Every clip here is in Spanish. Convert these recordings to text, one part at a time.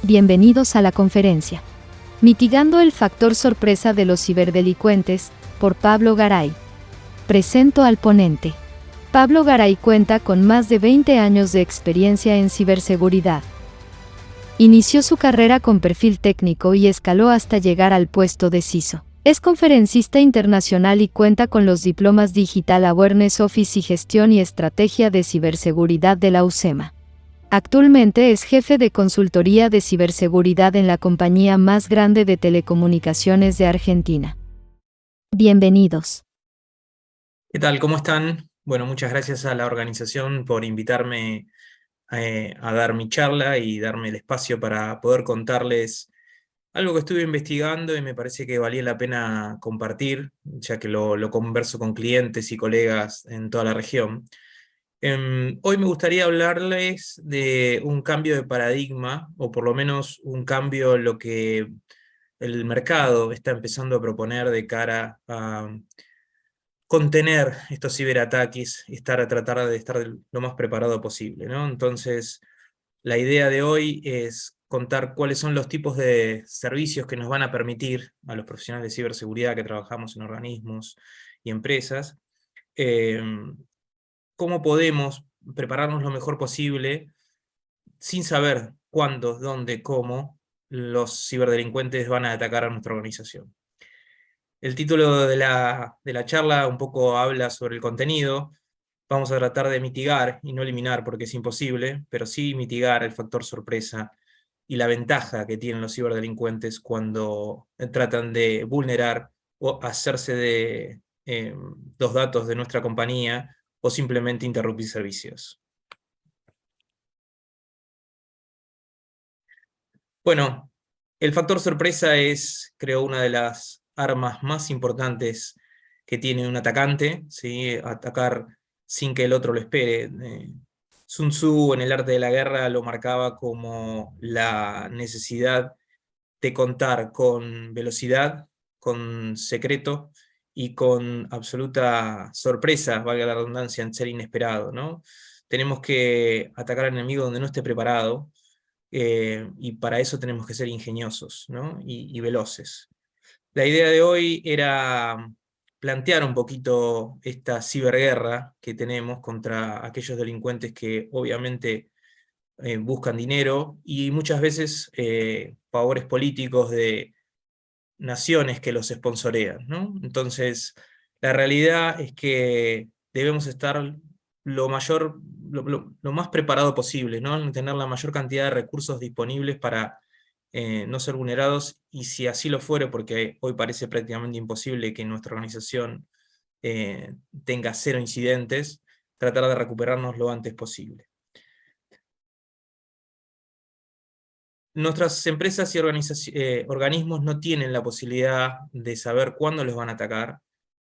Bienvenidos a la conferencia. Mitigando el factor sorpresa de los ciberdelincuentes, por Pablo Garay. Presento al ponente. Pablo Garay cuenta con más de 20 años de experiencia en ciberseguridad. Inició su carrera con perfil técnico y escaló hasta llegar al puesto de CISO. Es conferencista internacional y cuenta con los diplomas Digital Awareness Office y Gestión y Estrategia de Ciberseguridad de la UCEMA. Actualmente es jefe de consultoría de ciberseguridad en la compañía más grande de telecomunicaciones de Argentina. Bienvenidos. ¿Qué tal? ¿Cómo están? Bueno, muchas gracias a la organización por invitarme a dar mi charla y darme el espacio para poder contarles algo que estuve investigando y me parece que valía la pena compartir, ya que lo converso con clientes y colegas en toda la región. Hoy me gustaría hablarles de un cambio de paradigma, o por lo menos un cambio en lo que el mercado está empezando a proponer de cara a contener estos ciberataques y tratar de estar lo más preparado posible, ¿no? Entonces, la idea de hoy es contar cuáles son los tipos de servicios que nos van a permitir a los profesionales de ciberseguridad que trabajamos en organismos y empresas, cómo podemos prepararnos lo mejor posible sin saber cuándo, dónde, cómo los ciberdelincuentes van a atacar a nuestra organización. El título de la charla un poco habla sobre el contenido. Vamos a tratar de mitigar, y no eliminar porque es imposible, pero sí mitigar el factor sorpresa y la ventaja que tienen los ciberdelincuentes cuando tratan de vulnerar o hacerse de los datos de nuestra compañía o simplemente interrumpir servicios. Bueno, el factor sorpresa es, creo, una de las armas más importantes que tiene un atacante, ¿sí? Atacar sin que el otro lo espere. Sun Tzu en el arte de la guerra lo marcaba como la necesidad de contar con velocidad, con secreto y con absoluta sorpresa, valga la redundancia, en ser inesperado, ¿no? Tenemos que atacar al enemigo donde no esté preparado, y para eso tenemos que ser ingeniosos, ¿no? y veloces. La idea de hoy era plantear un poquito esta ciberguerra que tenemos contra aquellos delincuentes que obviamente buscan dinero y muchas veces favores políticos de naciones que los sponsorean, ¿no? Entonces, la realidad es que debemos estar lo más preparado posible, ¿no? Tener la mayor cantidad de recursos disponibles para no ser vulnerados, y si así lo fuere, porque hoy parece prácticamente imposible que nuestra organización tenga 0 incidentes, tratar de recuperarnos lo antes posible. Nuestras empresas y organismos no tienen la posibilidad de saber cuándo los van a atacar,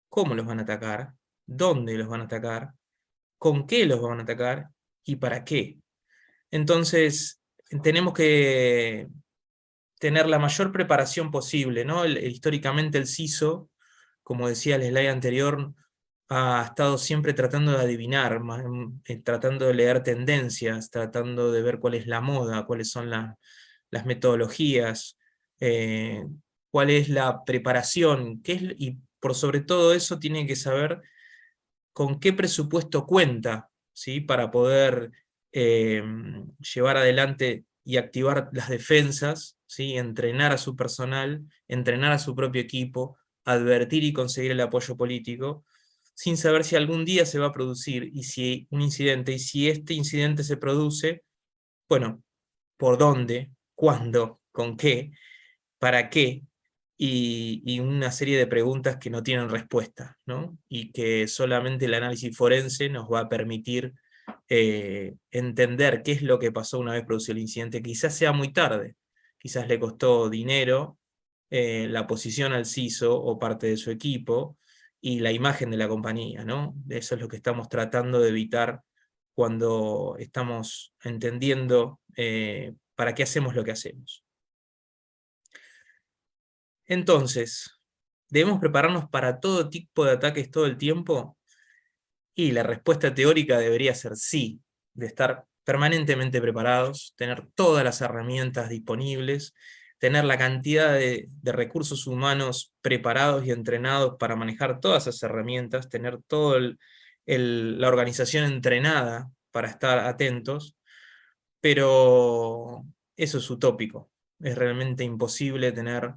cómo los van a atacar, dónde los van a atacar, con qué los van a atacar y para qué. Entonces, tenemos que tener la mayor preparación posible, ¿no? Históricamente el CISO, como decía el slide anterior, ha estado siempre tratando de adivinar, tratando de leer tendencias, tratando de ver cuál es la moda, cuáles son las metodologías, cuál es la preparación, y por sobre todo eso tiene que saber con qué presupuesto cuenta, ¿sí? Para poder llevar adelante y activar las defensas, ¿sí? Entrenar a su personal, entrenar a su propio equipo, advertir y conseguir el apoyo político, sin saber si algún día se va a producir y si un incidente, y si este incidente se produce, bueno, por dónde, cuándo, con qué, para qué, y una serie de preguntas que no tienen respuesta, ¿no? Y que solamente el análisis forense nos va a permitir entender qué es lo que pasó una vez producido el incidente. Quizás sea muy tarde, quizás le costó dinero, la posición al CISO o parte de su equipo, y la imagen de la compañía, ¿no? Eso es lo que estamos tratando de evitar cuando estamos entendiendo para qué hacemos lo que hacemos. Entonces, ¿debemos prepararnos para todo tipo de ataques todo el tiempo? Y la respuesta teórica debería ser sí, de estar permanentemente preparados, tener todas las herramientas disponibles, tener la cantidad de recursos humanos preparados y entrenados para manejar todas esas herramientas, tener toda la organización entrenada para estar atentos, pero eso es utópico. Es realmente imposible tener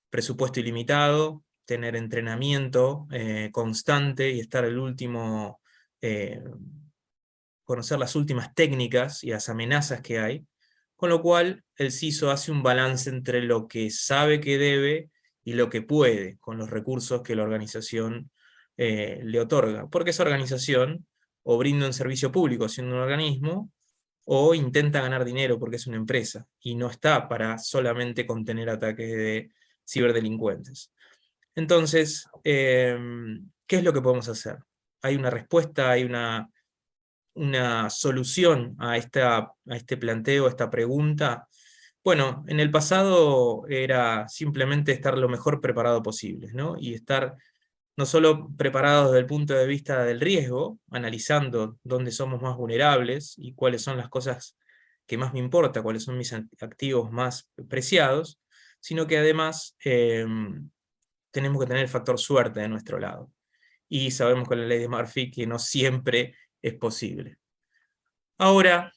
presupuesto ilimitado, tener entrenamiento constante y estar el último, conocer las últimas técnicas y las amenazas que hay, con lo cual el CISO hace un balance entre lo que sabe que debe y lo que puede, con los recursos que la organización le otorga, porque esa organización o brinda un servicio público siendo un organismo, o intenta ganar dinero porque es una empresa, y no está para solamente contener ataques de ciberdelincuentes. Entonces, ¿qué es lo que podemos hacer? Hay una respuesta, hay una solución a este planteo, a esta pregunta. Bueno, en el pasado era simplemente estar lo mejor preparado posible, ¿no? Y estar no solo preparados desde el punto de vista del riesgo, analizando dónde somos más vulnerables y cuáles son las cosas que más me importan, cuáles son mis activos más preciados, sino que además tenemos que tener el factor suerte de nuestro lado. Y sabemos con la ley de Murphy que no siempre es posible. Ahora,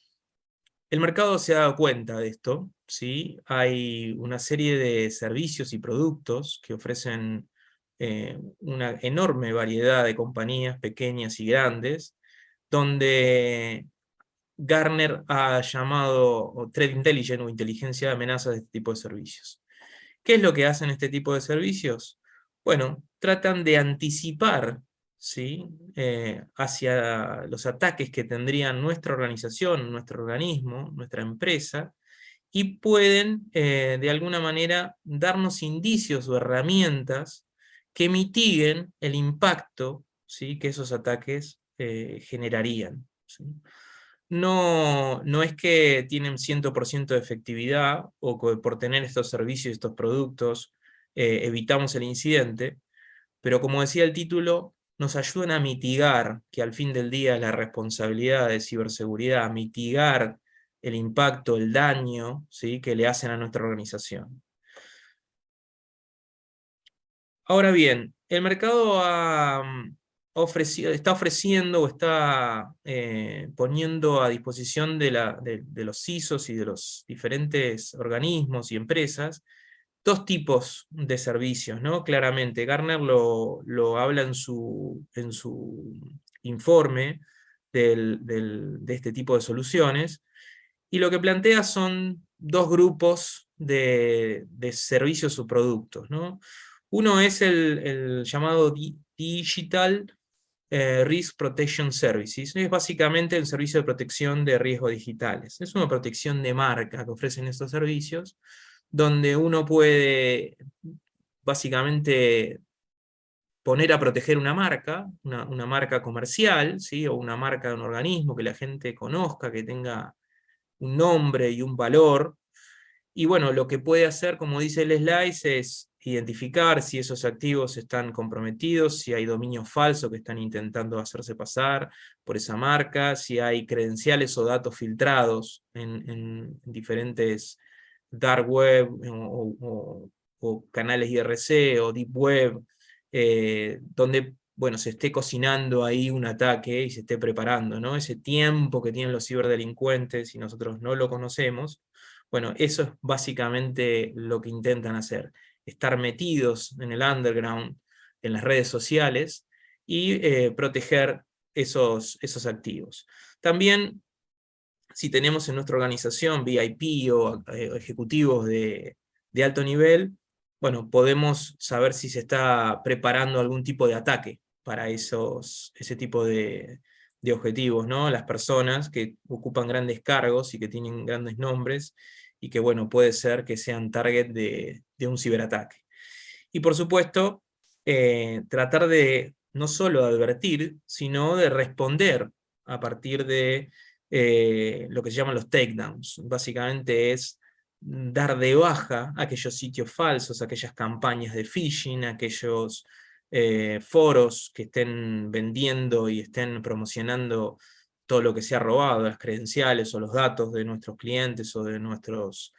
el mercado se ha dado cuenta de esto, ¿sí? Hay una serie de servicios y productos que ofrecen una enorme variedad de compañías pequeñas y grandes, donde Gartner ha llamado Threat Intelligence o inteligencia de amenazas de este tipo de servicios. ¿Qué es lo que hacen este tipo de servicios? Bueno, tratan de anticipar, ¿sí? Hacia los ataques que tendrían nuestra organización, nuestro organismo, nuestra empresa, y pueden de alguna manera darnos indicios o herramientas que mitiguen el impacto, ¿sí?, que esos ataques generarían, ¿sí? No es que tienen 100% de efectividad o que por tener estos servicios y estos productos evitamos el incidente, pero como decía el título, nos ayudan a mitigar, que al fin del día es la responsabilidad de ciberseguridad, mitigar el impacto, el daño, ¿sí?, que le hacen a nuestra organización. Ahora bien, el mercado está ofreciendo o está poniendo a disposición de los CISOs y de los diferentes organismos y empresas dos tipos de servicios, ¿no? Claramente, Gartner lo habla en su informe de este tipo de soluciones, y lo que plantea son dos grupos de servicios o productos, ¿no? Uno es el llamado Digital Risk Protection Services. Es básicamente el servicio de protección de riesgos digitales. Es una protección de marca que ofrecen estos servicios, donde uno puede básicamente poner a proteger una marca, una marca comercial, ¿sí?, o una marca de un organismo que la gente conozca, que tenga un nombre y un valor. Y bueno, lo que puede hacer, como dice el slice, es identificar si esos activos están comprometidos, si hay dominios falsos que están intentando hacerse pasar por esa marca, si hay credenciales o datos filtrados en diferentes dark web o canales IRC o deep web, donde bueno, se esté cocinando ahí un ataque y se esté preparando, ¿no? Ese tiempo que tienen los ciberdelincuentes y nosotros no lo conocemos. Bueno, eso es básicamente lo que intentan hacer, estar metidos en el underground, en las redes sociales, y proteger esos activos. También, si tenemos en nuestra organización VIP o ejecutivos de alto nivel, bueno, podemos saber si se está preparando algún tipo de ataque para ese tipo de objetivos, ¿no? Las personas que ocupan grandes cargos y que tienen grandes nombres, y que, bueno, puede ser que sean target de un ciberataque. Y por supuesto, tratar de no solo advertir, sino de responder a partir de lo que se llaman los takedowns. Básicamente es dar de baja aquellos sitios falsos, aquellas campañas de phishing, aquellos foros que estén vendiendo y estén promocionando todo lo que se ha robado, las credenciales o los datos de nuestros clientes o de nuestros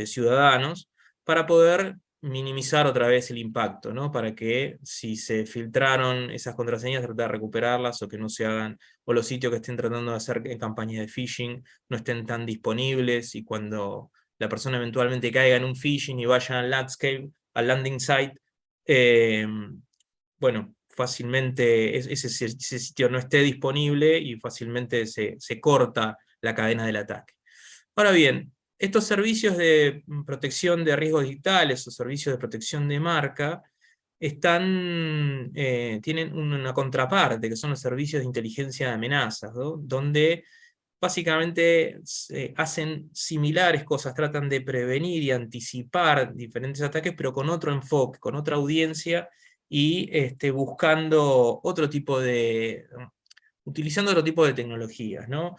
ciudadanos, para poder minimizar otra vez el impacto, ¿no? Para que si se filtraron esas contraseñas, tratar de recuperarlas o que no se hagan, o los sitios que estén tratando de hacer campañas de phishing no estén tan disponibles, y cuando la persona eventualmente caiga en un phishing y vaya al landscape, al landing site, bueno, fácilmente ese sitio no esté disponible y fácilmente se corta la cadena del ataque. Ahora bien, estos servicios de protección de riesgos digitales o servicios de protección de marca tienen una contraparte, que son los servicios de inteligencia de amenazas, ¿no? Donde básicamente hacen similares cosas, tratan de prevenir y anticipar diferentes ataques, pero con otro enfoque, con otra audiencia, y buscando otro tipo utilizando otro tipo de tecnologías, ¿no?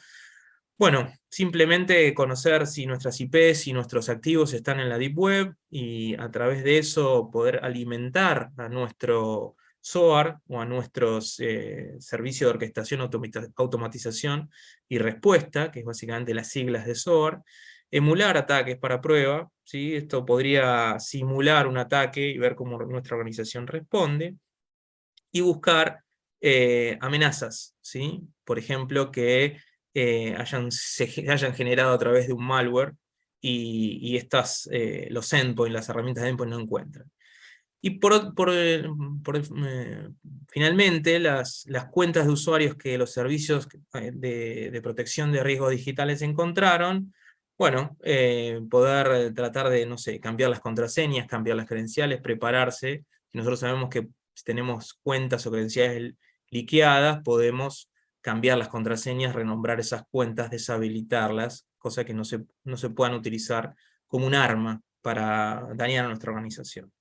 Bueno, simplemente conocer si nuestras IPs y nuestros activos están en la Deep Web, y a través de eso poder alimentar a nuestro SOAR o a nuestros servicios de orquestación, automatización y respuesta, que es básicamente las siglas de SOAR, emular ataques para prueba, ¿sí? Esto podría simular un ataque y ver cómo nuestra organización responde, y buscar amenazas, ¿sí? Por ejemplo, que se hayan generado a través de un malware, y los endpoints, las herramientas de endpoint no encuentran. Y finalmente, las cuentas de usuarios que los servicios de protección de riesgos digitales encontraron, bueno, poder tratar de, no sé, cambiar las contraseñas, cambiar las credenciales, prepararse. Si nosotros sabemos que si tenemos cuentas o credenciales liqueadas, podemos cambiar las contraseñas, renombrar esas cuentas, deshabilitarlas, cosa que no se puedan utilizar como un arma para dañar a nuestra organización.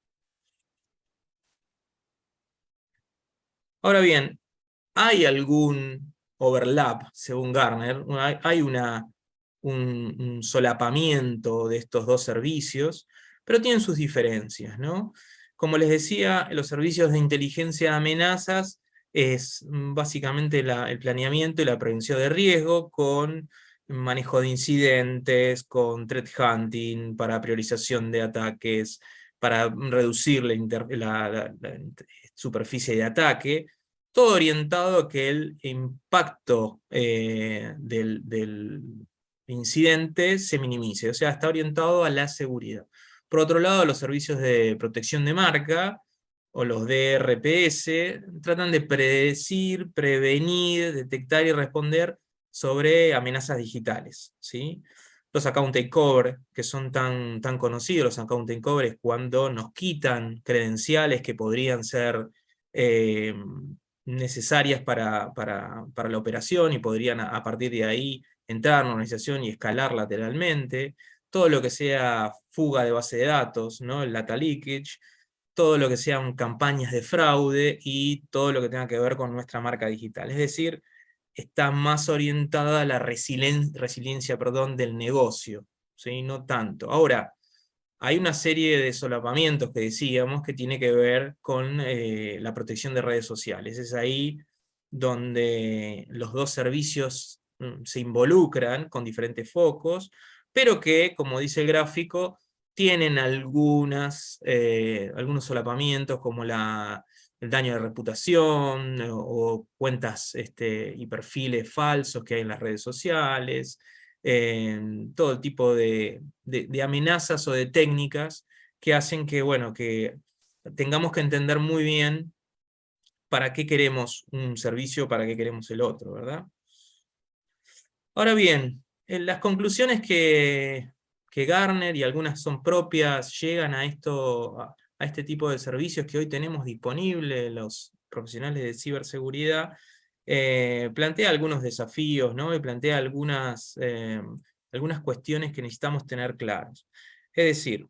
Ahora bien, hay algún overlap, según Gartner, hay un solapamiento de estos dos servicios, pero tienen sus diferencias, ¿no? Como les decía, los servicios de inteligencia de amenazas es básicamente el planeamiento y la prevención de riesgo, con manejo de incidentes, con threat hunting, para priorización de ataques, para reducir la superficie de ataque, todo orientado a que el impacto del incidente se minimice, o sea, está orientado a la seguridad. Por otro lado, los servicios de protección de marca, o los DRPS, tratan de predecir, prevenir, detectar y responder sobre amenazas digitales, ¿sí? Los account takeover, que son tan conocidos, los account takeover es cuando nos quitan credenciales que podrían ser necesarias para la operación, y podrían a partir de ahí entrar en una organización y escalar lateralmente. Todo lo que sea fuga de base de datos, ¿no? El data leakage, todo lo que sean campañas de fraude, y todo lo que tenga que ver con nuestra marca digital. Es decir, está más orientada a la resiliencia, del negocio, ¿sí? No tanto. Ahora, hay una serie de solapamientos que decíamos que tiene que ver con la protección de redes sociales. Es ahí donde los dos servicios se involucran con diferentes focos, pero que, como dice el gráfico, tienen algunos solapamientos, como el daño de reputación, o cuentas y perfiles falsos que hay en las redes sociales, todo tipo de amenazas o de técnicas que hacen que, bueno, que tengamos que entender muy bien para qué queremos un servicio, para qué queremos el otro, ¿verdad? Ahora bien, las conclusiones que Gartner, y algunas son propias, llegan a este tipo de servicios que hoy tenemos disponibles, los profesionales de ciberseguridad, plantea algunos desafíos, ¿no? Y plantea algunas cuestiones que necesitamos tener claras. Es decir,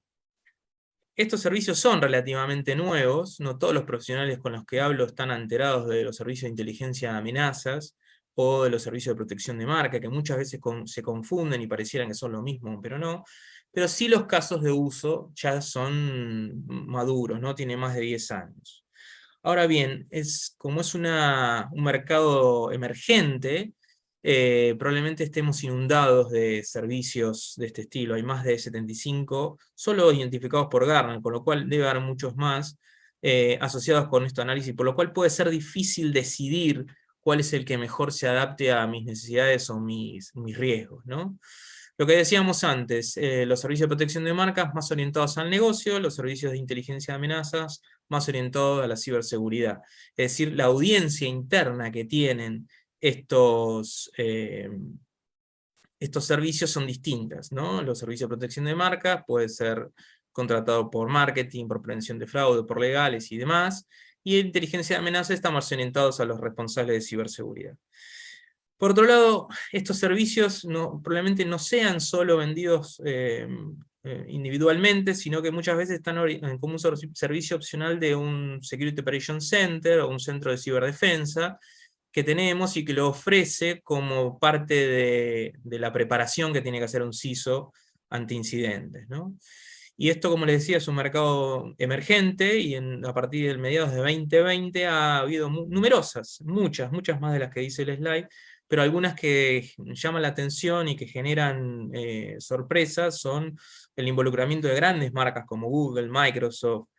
estos servicios son relativamente nuevos, no todos los profesionales con los que hablo están enterados de los servicios de inteligencia de amenazas, o de los servicios de protección de marca, que muchas veces se confunden y parecieran que son lo mismo, pero no. Pero sí, los casos de uso ya son maduros, ¿no? Tiene más de 10 años. Ahora bien, como es un mercado emergente, probablemente estemos inundados de servicios de este estilo. Hay más de 75, solo identificados por Gartner, con lo cual debe haber muchos más asociados con este análisis, por lo cual puede ser difícil decidir cuál es el que mejor se adapte a mis necesidades o mis riesgos, ¿no? Lo que decíamos antes, los servicios de protección de marcas más orientados al negocio, los servicios de inteligencia de amenazas más orientados a la ciberseguridad. Es decir, la audiencia interna que tienen estos servicios son distintas, ¿no? Los servicios de protección de marcas puede ser contratado por marketing, por prevención de fraude, por legales y demás, y inteligencia de amenazas están más orientados a los responsables de ciberseguridad. Por otro lado, estos servicios probablemente no sean solo vendidos individualmente, sino que muchas veces están como un servicio opcional de un Security Operations Center o un centro de ciberdefensa que tenemos y que lo ofrece como parte de la preparación que tiene que hacer un CISO ante incidentes, ¿no? Y esto, como les decía, es un mercado emergente, y a partir del mediados de 2020 ha habido numerosas, muchas más de las que dice el slide, pero algunas que llaman la atención y que generan sorpresas son el involucramiento de grandes marcas como Google, Microsoft,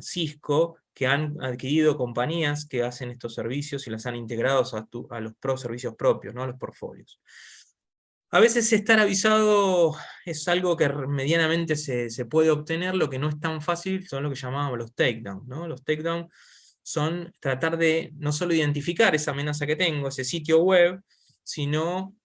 Cisco, que han adquirido compañías que hacen estos servicios y las han integrado a los servicios propios, ¿no? A los portfolios. A veces estar avisado es algo que medianamente se puede obtener, lo que no es tan fácil son lo que llamábamos los takedowns, ¿no? Los takedowns son tratar de no solo identificar esa amenaza que tengo, ese sitio web, sino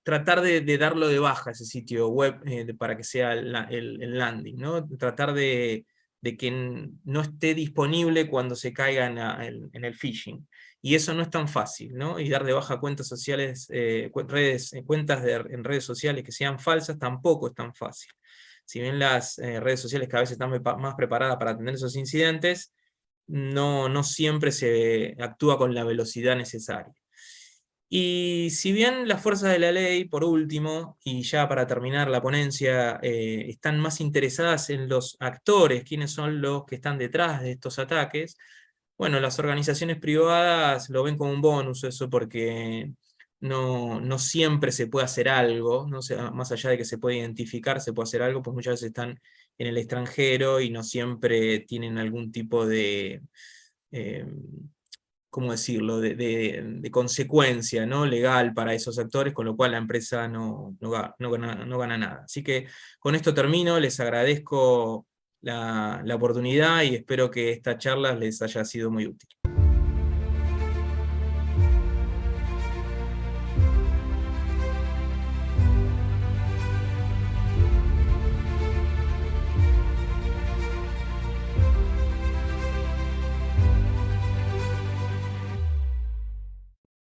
tratar de darlo de baja ese sitio web para que sea el landing, ¿no? Tratar de que no esté disponible cuando se caiga en el phishing. Y eso no es tan fácil, ¿no? Y dar de baja cuentas sociales, cuentas en redes sociales que sean falsas tampoco es tan fácil. Si bien las redes sociales cada vez están más preparadas para atender esos incidentes, no siempre se actúa con la velocidad necesaria. Y si bien las fuerzas de la ley, por último, y ya para terminar la ponencia, están más interesadas en los actores, quiénes son los que están detrás de estos ataques, bueno, las organizaciones privadas lo ven como un bonus eso, porque no siempre se puede hacer algo, no más allá de que se puede identificar, se puede hacer algo, pues muchas veces están en el extranjero y no siempre tienen algún tipo de ¿cómo decirlo?, de consecuencia, ¿no?, legal para esos actores, con lo cual la empresa no gana nada. Así que con esto termino, les agradezco la oportunidad y espero que esta charla les haya sido muy útil.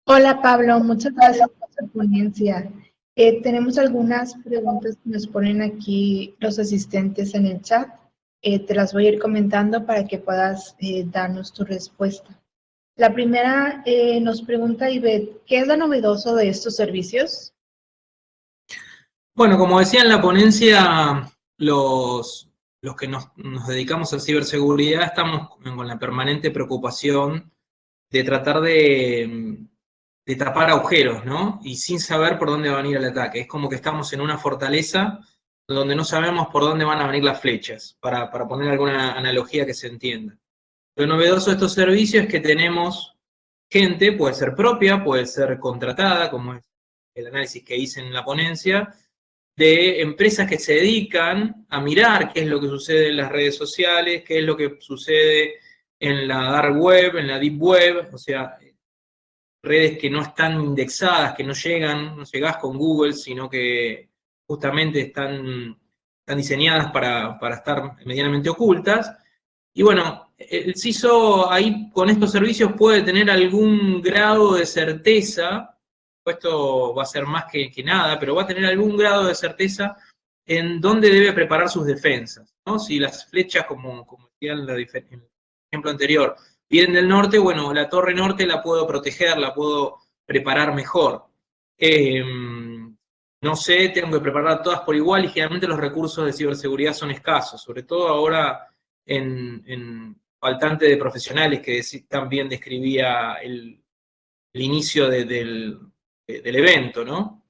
Hola Pablo, muchas gracias por tu ponencia. Tenemos algunas preguntas que nos ponen aquí los asistentes en el chat. Te las voy a ir comentando para que puedas darnos tu respuesta. La primera nos pregunta Ivette, ¿qué es lo novedoso de estos servicios? Bueno, como decía en la ponencia, los que nos dedicamos a ciberseguridad estamos con la permanente preocupación de tratar de tapar agujeros, ¿no? Y sin saber por dónde va a venir el ataque. Es como que estamos en una fortaleza donde no sabemos por dónde van a venir las flechas, para poner alguna analogía que se entienda. Lo novedoso de estos servicios es que tenemos gente, puede ser propia, puede ser contratada, como es el análisis que hice en la ponencia, de empresas que se dedican a mirar qué es lo que sucede en las redes sociales, qué es lo que sucede en la dark web, en la deep web, o sea, redes que no están indexadas, que no llegás con Google, sino que justamente están diseñadas para estar medianamente ocultas. Y bueno, el CISO ahí con estos servicios puede tener algún grado de certeza, esto va a ser más que nada, pero va a tener algún grado de certeza en dónde debe preparar sus defensas, ¿no? Si las flechas, como decía en el ejemplo anterior, vienen del norte, bueno, la torre norte la puedo proteger, la puedo preparar mejor. No sé, tengo que preparar todas por igual y generalmente los recursos de ciberseguridad son escasos, sobre todo ahora en faltante de profesionales que también describía el inicio del evento, ¿no?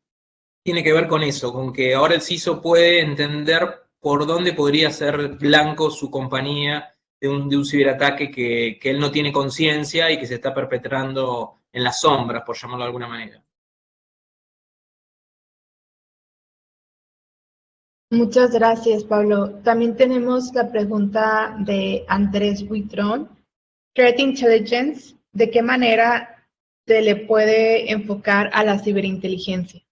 Tiene que ver con eso, con que ahora el CISO puede entender por dónde podría ser blanco su compañía de un ciberataque que él no tiene conciencia y que se está perpetrando en las sombras, por llamarlo de alguna manera. Muchas gracias, Pablo. También tenemos la pregunta de Andrés Buitrón. Threat Intelligence, ¿de qué manera se le puede enfocar a la ciberinteligencia?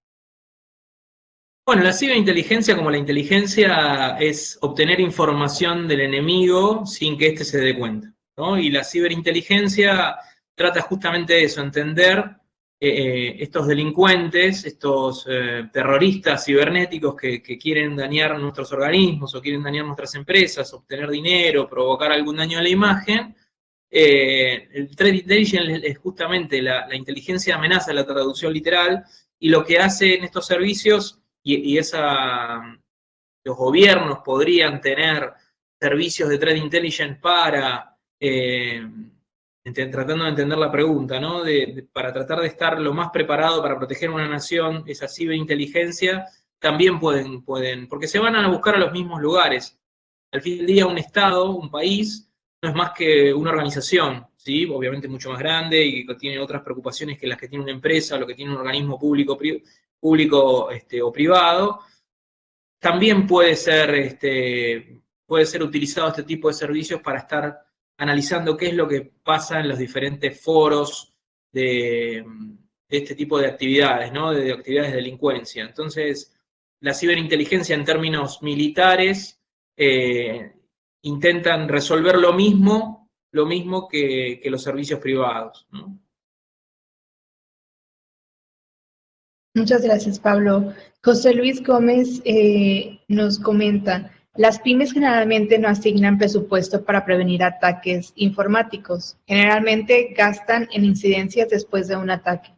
Bueno, la ciberinteligencia, como la inteligencia, es obtener información del enemigo sin que éste se dé cuenta, ¿no? Y la ciberinteligencia trata justamente de eso, entender estos delincuentes, estos terroristas cibernéticos que quieren dañar nuestros organismos o quieren dañar nuestras empresas, obtener dinero, provocar algún daño a la imagen. El Threat Intelligence es justamente la inteligencia amenaza, la traducción literal, y lo que hacen estos servicios, los gobiernos podrían tener servicios de Threat Intelligence para, tratando de entender la pregunta, ¿no? Para tratar de estar lo más preparado para proteger una nación, esa ciberinteligencia, también pueden, porque se van a buscar a los mismos lugares. Al fin del día, un Estado, un país, no es más que una organización, ¿sí? Obviamente mucho más grande y que tiene otras preocupaciones que las que tiene una empresa, lo que tiene un organismo público o privado. También puede ser utilizado este tipo de servicios para estar analizando qué es lo que pasa en los diferentes foros de este tipo de actividades, ¿no? De actividades de delincuencia. Entonces, la ciberinteligencia en términos militares intentan resolver lo mismo que los servicios privados, ¿no? Muchas gracias, Pablo. José Luis Gómez nos comenta, las pymes generalmente no asignan presupuesto para prevenir ataques informáticos. Generalmente gastan en incidencias después de un ataque.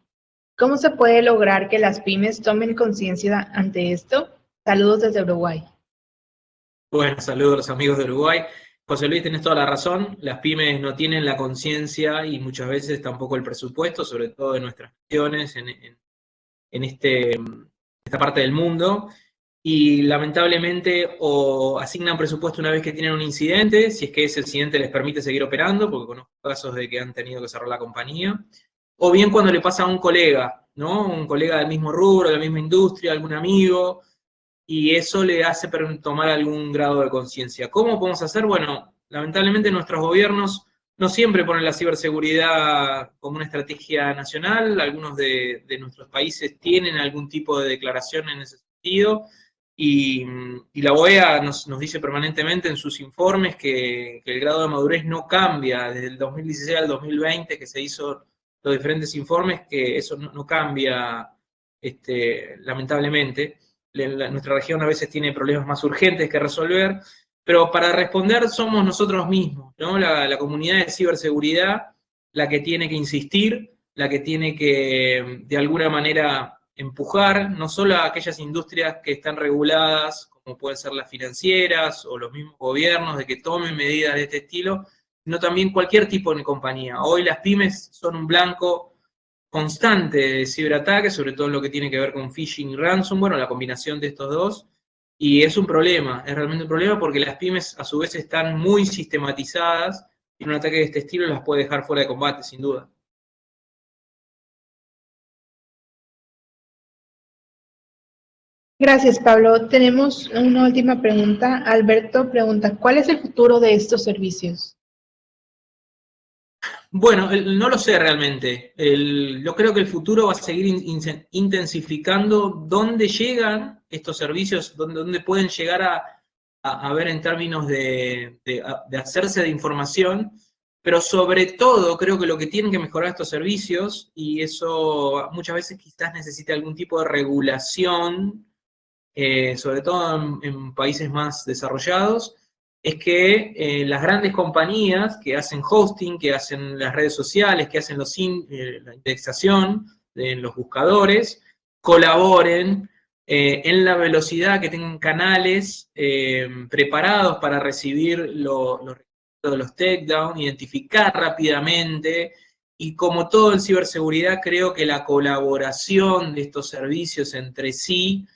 ¿Cómo se puede lograr que las pymes tomen conciencia ante esto? Saludos desde Uruguay. Bueno, saludos a los amigos de Uruguay. José Luis, tenés toda la razón. Las pymes no tienen la conciencia y muchas veces tampoco el presupuesto, sobre todo de nuestras acciones en esta parte del mundo, y lamentablemente o asignan presupuesto una vez que tienen un incidente, si es que ese incidente les permite seguir operando, porque conozco casos de que han tenido que cerrar la compañía, o bien cuando le pasa a un colega, ¿no? Un colega del mismo rubro, de la misma industria, algún amigo, y eso le hace tomar algún grado de conciencia. ¿Cómo podemos hacer? Bueno, lamentablemente nuestros gobiernos no siempre ponen la ciberseguridad como una estrategia nacional, algunos de nuestros países tienen algún tipo de declaración en ese sentido, y la OEA nos dice permanentemente en sus informes que el grado de madurez no cambia desde el 2016 al 2020, que se hizo los diferentes informes, que eso no cambia, lamentablemente. Nuestra región a veces tiene problemas más urgentes que resolver, pero para responder somos nosotros mismos, ¿no? La comunidad de ciberseguridad la que tiene que insistir, la que tiene que, de alguna manera, empujar no solo a aquellas industrias que están reguladas, como pueden ser las financieras o los mismos gobiernos, de que tomen medidas de este estilo, sino también cualquier tipo de compañía. Hoy las pymes son un blanco constante de ciberataques, sobre todo en lo que tiene que ver con phishing y ransomware, la combinación de estos dos, y es un problema, es realmente un problema porque las pymes a su vez están muy sistematizadas y un ataque de este estilo las puede dejar fuera de combate, sin duda. Gracias, Pablo. Tenemos una última pregunta. Alberto pregunta, ¿cuál es el futuro de estos servicios? Bueno, no lo sé realmente. Yo creo que el futuro va a seguir intensificando dónde llegan estos servicios, dónde pueden llegar a ver en términos de hacerse de información, pero sobre todo creo que lo que tienen que mejorar estos servicios, y eso muchas veces quizás necesita algún tipo de regulación, sobre todo en países más desarrollados, es que las grandes compañías que hacen hosting, que hacen las redes sociales, que hacen la indexación en los buscadores, colaboren en la velocidad, que tengan canales preparados para recibir los de los takedown, identificar rápidamente, y como todo en ciberseguridad, creo que la colaboración de estos servicios entre sí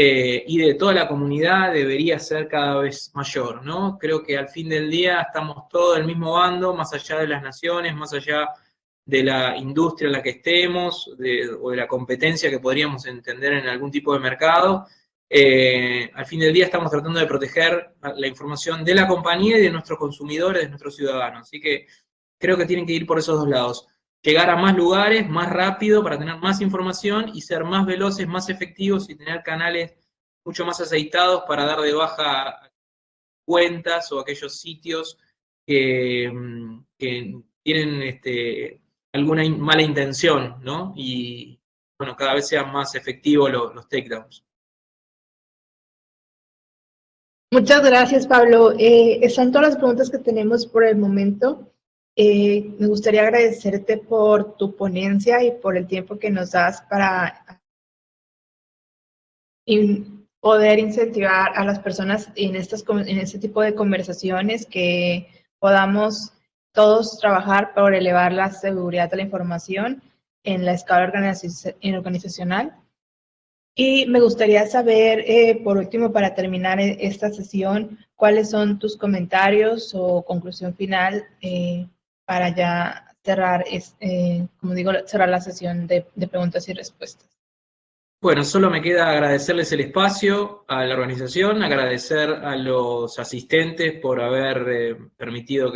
y de toda la comunidad debería ser cada vez mayor, ¿no? Creo que al fin del día estamos todos del mismo bando, más allá de las naciones, más allá de la industria en la que estemos, o de la competencia que podríamos entender en algún tipo de mercado. Al fin del día estamos tratando de proteger la información de la compañía y de nuestros consumidores, de nuestros ciudadanos. Así que creo que tienen que ir por esos dos lados. Llegar a más lugares, más rápido, para tener más información y ser más veloces, más efectivos y tener canales mucho más aceitados para dar de baja cuentas o aquellos sitios que tienen alguna mala intención, ¿no? Y bueno, cada vez sean más efectivos los takedowns. Muchas gracias, Pablo. Son todas las preguntas que tenemos por el momento. Me gustaría agradecerte por tu ponencia y por el tiempo que nos das para poder incentivar a las personas en este tipo de conversaciones, que podamos todos trabajar por elevar la seguridad de la información en la escala organizacional. Y me gustaría saber, por último, para terminar esta sesión, cuáles son tus comentarios o conclusión final para ya cerrar, como digo, cerrar la sesión de preguntas y respuestas. Bueno, solo me queda agradecerles el espacio a la organización, agradecer a los asistentes por haber permitido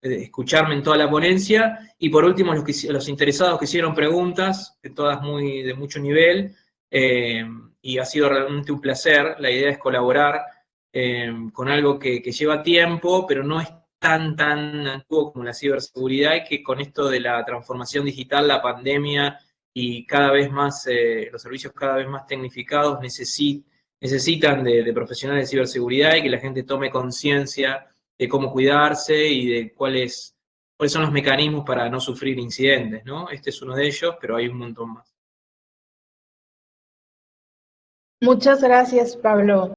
escucharme en toda la ponencia, y por último los interesados que hicieron preguntas, todas de mucho nivel, y ha sido realmente un placer. La idea es colaborar con algo que lleva tiempo, pero no es tan antiguo como la ciberseguridad, y que con esto de la transformación digital, la pandemia y cada vez más los servicios cada vez más tecnificados necesitan de profesionales de ciberseguridad, y que la gente tome conciencia de cómo cuidarse y de cuáles son los mecanismos para no sufrir incidentes, ¿no? Este es uno de ellos, pero hay un montón más. Muchas gracias, Pablo.